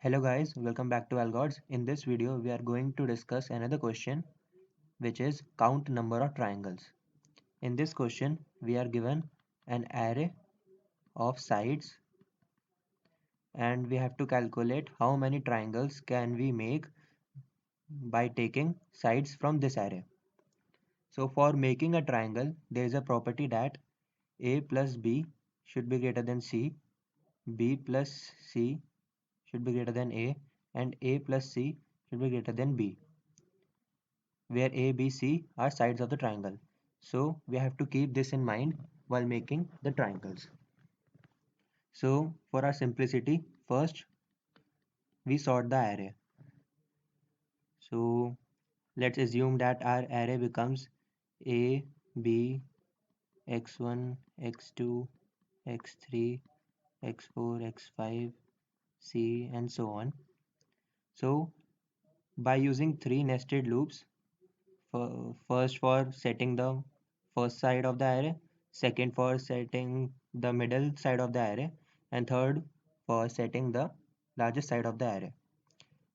Hello guys, welcome back to Algods. In this video, we are going to discuss another question, which is count number of triangles. In this question, we are given an array of sides and we have to calculate how many triangles can we make by taking sides from this array. So for making a triangle, there is a property that a plus b should be greater than c, b plus c should be greater than a, and a plus c should be greater than b, where A, B, C are sides of the triangle. So we have to keep this in mind while making the triangles. So for our simplicity, first we sort the array. So let's assume that our array becomes A, B, x1, x2, x3, x4, x5, C, and so on. So by using three nested loops, first for setting the first side of the array, second for setting the middle side of the array, and third for setting the largest side of the array.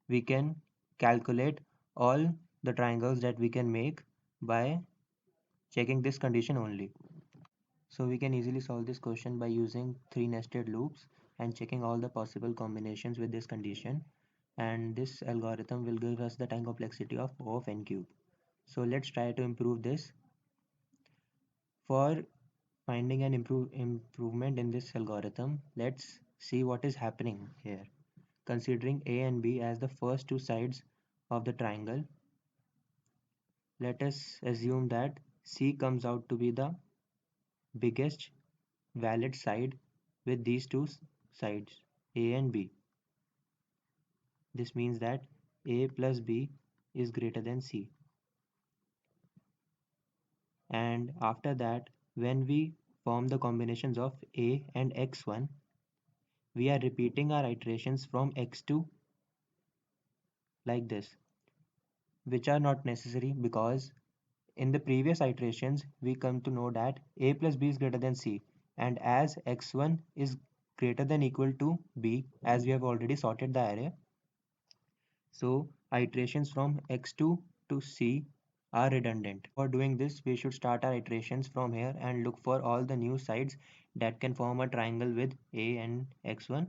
We can calculate all the triangles that we can make by checking this condition only. So we can easily solve this question by using three nested loops and checking all the possible combinations with this condition, and this algorithm will give us the time complexity of O of n cube. So let's try to improve this. For finding an improvement in this algorithm, let's see what is happening here. Considering A and B as the first two sides of the triangle, let us assume that C comes out to be the biggest valid side with these two sides, A and B. This means that A plus B is greater than C. And after that, when we form the combinations of A and x1, we are repeating our iterations from x2 like this, which are not necessary because in the previous iterations we come to know that a plus b is greater than c, and as x1 is greater than equal to b, as we have already sorted the array, so iterations from x2 to c are redundant. For doing this, we should start our iterations from here and look for all the new sides that can form a triangle with a and x1,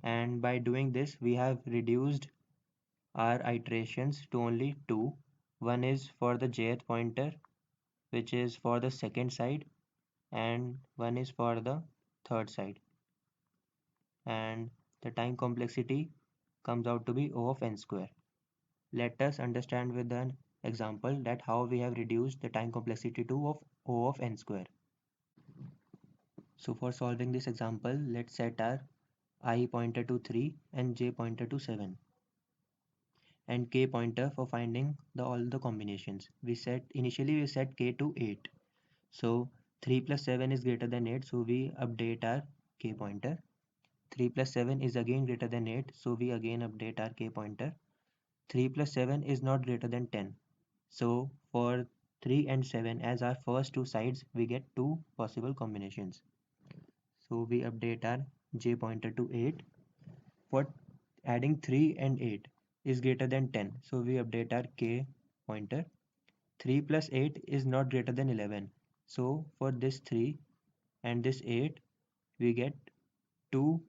and by doing this we have reduced our iterations to only two. One is for the jth pointer, which is for the second side, and one is for the third side. And the time complexity comes out to be O of n square. Let us understand with an example that how we have reduced the time complexity to of O of n square. So for solving this example, let's set our I pointer to 3 and j pointer to 7. And k pointer for finding all the combinations. Initially we set k to 8. So 3 plus 7 is greater than 8, so we update our k pointer. 3 plus 7 is again greater than 8, so we again update our k pointer. 3 plus 7 is not greater than 10. So for 3 and 7 as our first two sides, we get two possible combinations. So we update our j pointer to 8. For adding 3 and 8 is greater than 10, so we update our k pointer. 3 plus 8 is not greater than 11, so for this 3 and this 8 we get two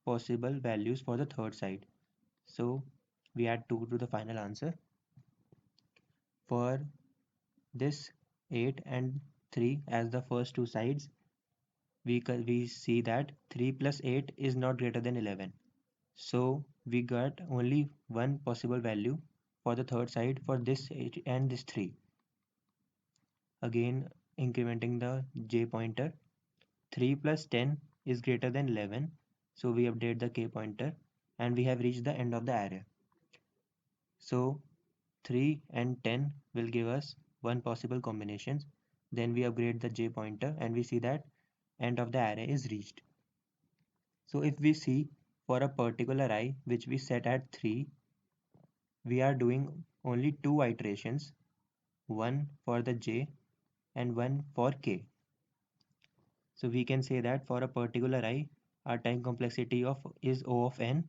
possible values for the third side, so we add 2 to the final answer. For this 8 and 3 as the first two sides, we see that 3 plus 8 is not greater than 11, so we got only one possible value for the third side for this 8 and this 3. Again incrementing the j pointer, 3 plus 10 is greater than 11, so we update the k pointer and we have reached the end of the array. So 3 and 10 will give us one possible combinations. Then we upgrade the j pointer and we see that end of the array is reached. So if we see for a particular I which we set at 3, we are doing only two iterations, one for the j and one for k. So we can say that for a particular I, our time complexity of is O of n.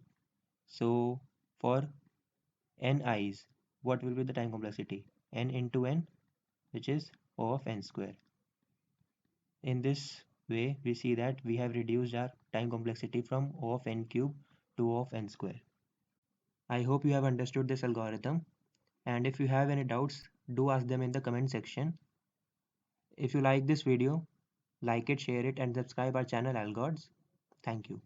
So for n i's, what will be the time complexity? N into n, which is O of n square. In this way, we see that we have reduced our time complexity from O of n cube to O of n square. I hope you have understood this algorithm, and if you have any doubts, do ask them in the comment section. If you like this video, like it, share it, and subscribe our channel Algods. Thank you.